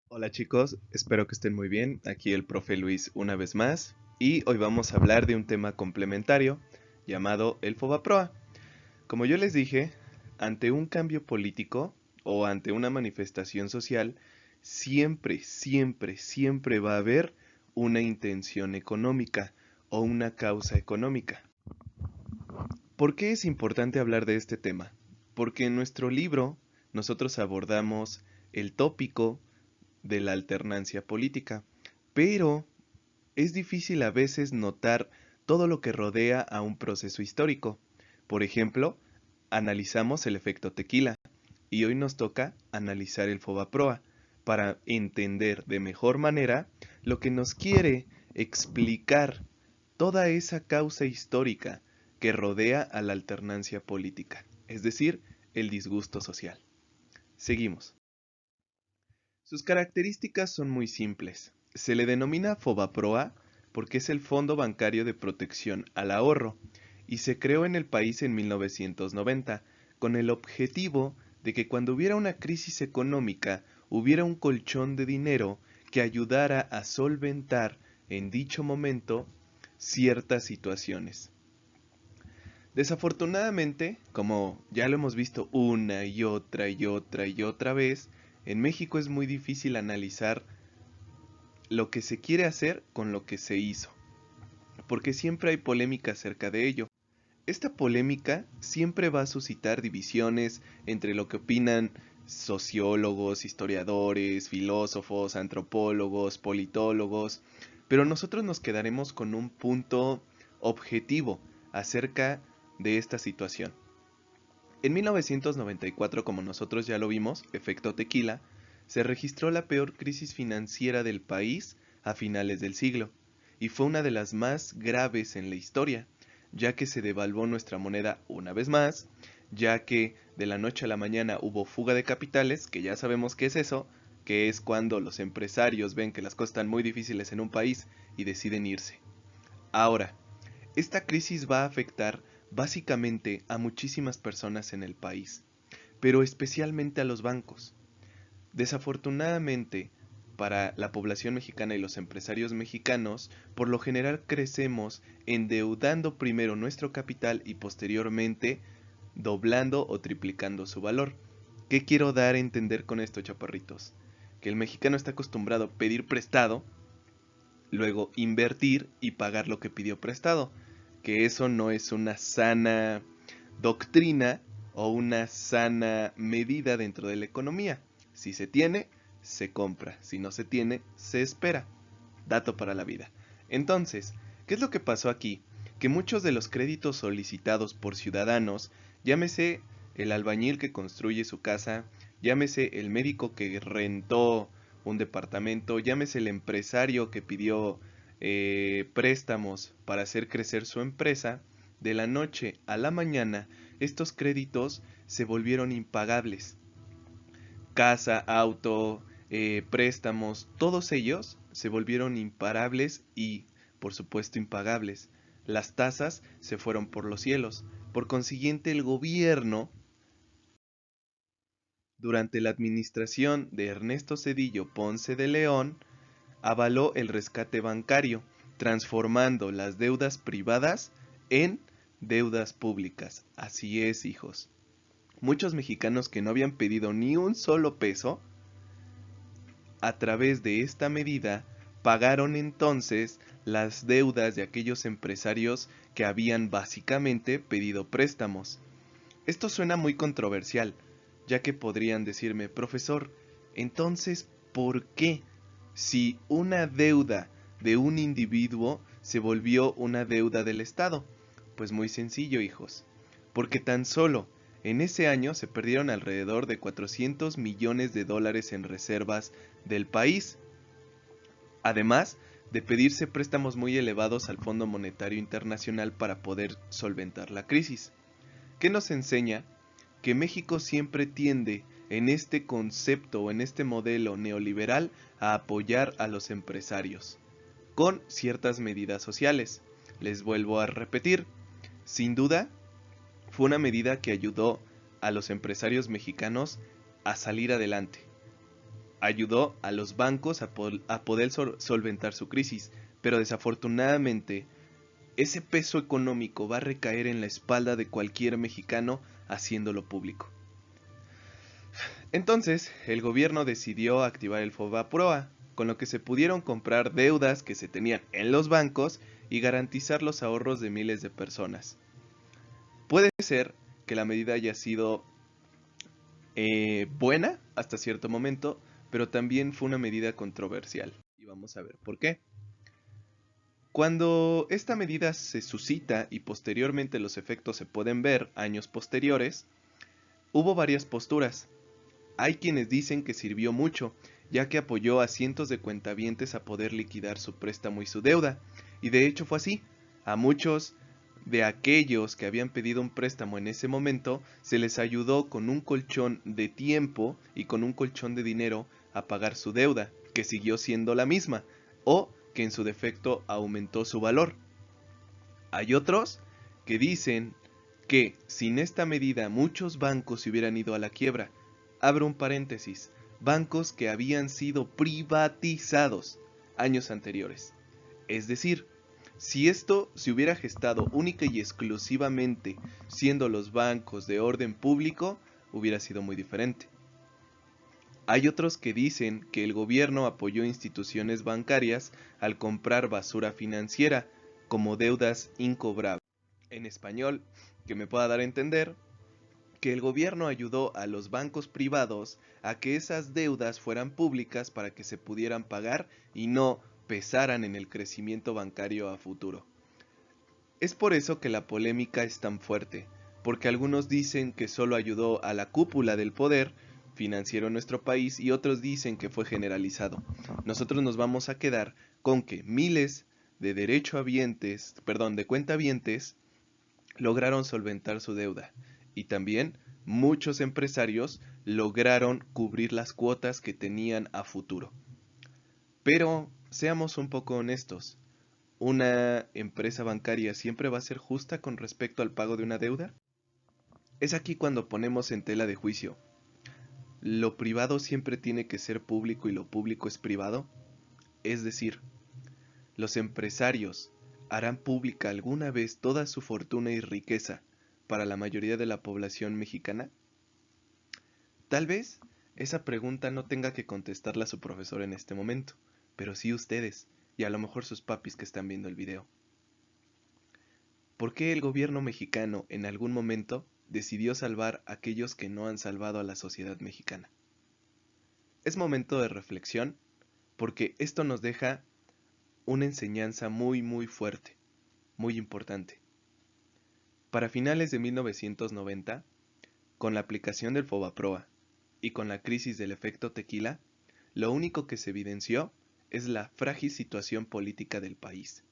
Hola chicos, espero que estén muy bien. Aquí el profe Luis una vez más y hoy vamos a hablar de un tema complementario llamado el Fobaproa. Como yo les dije, ante un cambio político o ante una manifestación social, siempre va a haber una intención económica o una causa económica. ¿Por qué es importante hablar de este tema? Porque en nuestro libro nosotros abordamos el tópico de la alternancia política, pero es difícil a veces notar todo lo que rodea a un proceso histórico. Por ejemplo, analizamos el efecto tequila y hoy nos toca analizar el Fobaproa para entender de mejor manera lo que nos quiere explicar toda esa causa histórica que rodea a la alternancia política, es decir, el disgusto social. Seguimos. Sus características son muy simples. Se le denomina Fobaproa porque es el Fondo Bancario de Protección al Ahorro y se creó en el país en 1990 con el objetivo de que cuando hubiera una crisis económica hubiera un colchón de dinero que ayudara a solventar en dicho momento ciertas situaciones. Desafortunadamente, como ya lo hemos visto una y otra vez, en México es muy difícil analizar lo que se quiere hacer con lo que se hizo, porque siempre hay polémica acerca de ello. Esta polémica siempre va a suscitar divisiones entre lo que opinan sociólogos, historiadores, filósofos, antropólogos, politólogos, pero nosotros nos quedaremos con un punto objetivo acerca de esta situación. En 1994, como nosotros ya lo vimos, efecto tequila, se registró la peor crisis financiera del país a finales del siglo, y fue una de las más graves en la historia, ya que se devaluó nuestra moneda una vez más, ya que de la noche a la mañana hubo fuga de capitales, que ya sabemos qué es eso, que es cuando los empresarios ven que las cosas están muy difíciles en un país y deciden irse. Ahora, esta crisis va a afectar básicamente a muchísimas personas en el país, pero especialmente a los bancos. Desafortunadamente, para la población mexicana y los empresarios mexicanos, por lo general crecemos endeudando primero nuestro capital y posteriormente doblando o triplicando su valor. ¿Qué quiero dar a entender con esto, chaparritos? Que el mexicano está acostumbrado a pedir prestado, luego invertir y pagar lo que pidió prestado, que eso no es una sana doctrina o una sana medida dentro de la economía. Si se tiene, se compra, si no se tiene, se espera. Dato para la vida. Entonces, ¿qué es lo que pasó aquí? Que muchos de los créditos solicitados por ciudadanos, llámese el albañil que construye su casa, llámese el médico que rentó un departamento, llámese el empresario que pidió préstamos para hacer crecer su empresa, de la noche a la mañana estos créditos se volvieron impagables. Casa, auto, préstamos, todos ellos se volvieron imparables y, por supuesto, impagables. Las tasas se fueron por los cielos. Por consiguiente, el gobierno, durante la administración de Ernesto Zedillo Ponce de León, avaló el rescate bancario, transformando las deudas privadas en deudas públicas. Así es, hijos. Muchos mexicanos que no habían pedido ni un solo peso, a través de esta medida, pagaron entonces las deudas de aquellos empresarios que habían básicamente pedido préstamos. Esto suena muy controversial, ya que podrían decirme, profesor, entonces, ¿por qué si una deuda de un individuo se volvió una deuda del Estado? Pues muy sencillo, hijos, porque tan solo en ese año se perdieron alrededor de 400 millones de dólares en reservas del país, además de pedirse préstamos muy elevados al Fondo Monetario Internacional para poder solventar la crisis. ¿Qué nos enseña? Que México siempre tiende en este concepto o en este modelo neoliberal a apoyar a los empresarios con ciertas medidas sociales. Les vuelvo a repetir, sin duda fue una medida que ayudó a los empresarios mexicanos a salir adelante. ayudó a los bancos a poder solventar su crisis, pero desafortunadamente ese peso económico va a recaer en la espalda de cualquier mexicano haciéndolo público. Entonces, el gobierno decidió activar el FOBAPROA, con lo que se pudieron comprar deudas que se tenían en los bancos y garantizar los ahorros de miles de personas. Puede ser que la medida haya sido buena hasta cierto momento, pero también fue una medida controversial. Y vamos a ver por qué. Cuando esta medida se suscita y posteriormente los efectos se pueden ver años posteriores, hubo varias posturas. Hay quienes dicen que sirvió mucho, ya que apoyó a cientos de cuentavientes a poder liquidar su préstamo y su deuda, y de hecho fue así. A muchos de aquellos que habían pedido un préstamo en ese momento, se les ayudó con un colchón de tiempo y con un colchón de dinero a pagar su deuda, que siguió siendo la misma, o que en su defecto aumentó su valor. Hay otros que dicen que sin esta medida muchos bancos se hubieran ido a la quiebra. Abro un paréntesis, bancos que habían sido privatizados años anteriores. Es decir, si esto se hubiera gestado única y exclusivamente siendo los bancos de orden público, hubiera sido muy diferente. Hay otros que dicen que el gobierno apoyó instituciones bancarias al comprar basura financiera, como deudas incobrables. En español, que me pueda dar a entender, que el gobierno ayudó a los bancos privados a que esas deudas fueran públicas para que se pudieran pagar y no pesaran en el crecimiento bancario a futuro. Es por eso que la polémica es tan fuerte, porque algunos dicen que solo ayudó a la cúpula del poder financiero en nuestro país y otros dicen que fue generalizado. Nosotros nos vamos a quedar con que miles de de cuentavientes lograron solventar su deuda y también muchos empresarios lograron cubrir las cuotas que tenían a futuro. Pero seamos un poco honestos, ¿una empresa bancaria siempre va a ser justa con respecto al pago de una deuda? Es aquí cuando ponemos en tela de juicio. ¿Lo privado siempre tiene que ser público y lo público es privado? Es decir, ¿los empresarios harán pública alguna vez toda su fortuna y riqueza para la mayoría de la población mexicana? Tal vez esa pregunta no tenga que contestarla su profesor en este momento, pero sí ustedes, y a lo mejor sus papis que están viendo el video. ¿Por qué el gobierno mexicano en algún momento decidió salvar a aquellos que no han salvado a la sociedad mexicana? Es momento de reflexión, porque esto nos deja una enseñanza muy fuerte, muy importante. Para finales de 1990, con la aplicación del FOBAPROA y con la crisis del efecto tequila, lo único que se evidenció es la frágil situación política del país,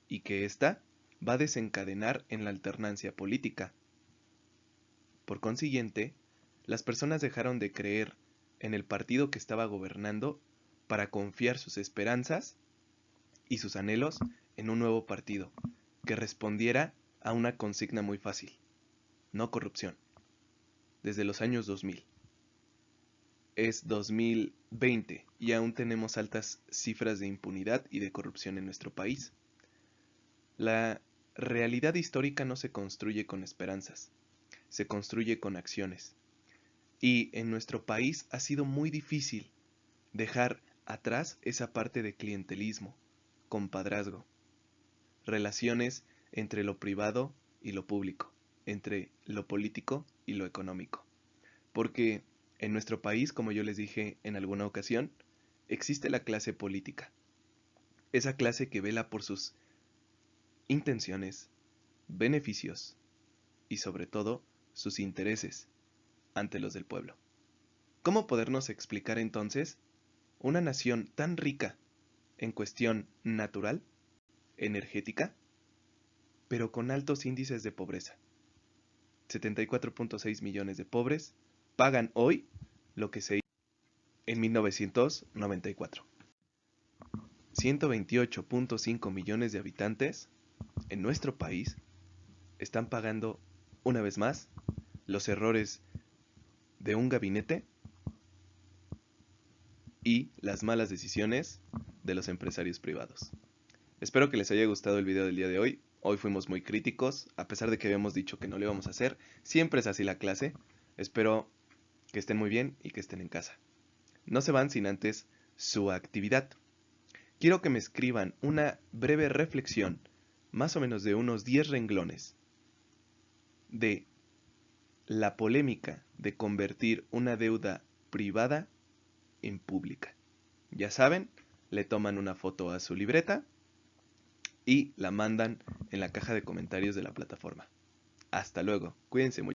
y que ésta va a desencadenar en la alternancia política. Por consiguiente, las personas dejaron de creer en el partido que estaba gobernando para confiar sus esperanzas y sus anhelos en un nuevo partido que respondiera a una consigna muy fácil: no corrupción. Desde los años 2000. Es 2020 y aún tenemos altas cifras de impunidad y de corrupción en nuestro país. La realidad histórica no se construye con esperanzas, se construye con acciones. Y en nuestro país ha sido muy difícil dejar atrás esa parte de clientelismo, compadrazgo, relaciones entre lo privado y lo público, entre lo político y lo económico. Porque en nuestro país, como yo les dije en alguna ocasión, existe la clase política. Esa clase que vela por sus intenciones, beneficios y sobre todo sus intereses ante los del pueblo. ¿Cómo podernos explicar entonces una nación tan rica en cuestión natural, energética, pero con altos índices de pobreza? 74.6 millones de pobres pagan hoy lo que se hizo en 1994. 128.5 millones de habitantes en nuestro país están pagando, una vez más, los errores de un gabinete y las malas decisiones de los empresarios privados. Espero que les haya gustado el video del día de hoy. Hoy fuimos muy críticos, a pesar de que habíamos dicho que no lo íbamos a hacer. Siempre es así la clase. Espero que estén muy bien y que estén en casa. No se van sin antes su actividad. Quiero que me escriban una breve reflexión, más o menos de unos 10 renglones, de la polémica de convertir una deuda privada en pública. Ya saben, le toman una foto a su libreta y la mandan en la caja de comentarios de la plataforma. Hasta luego, cuídense mucho.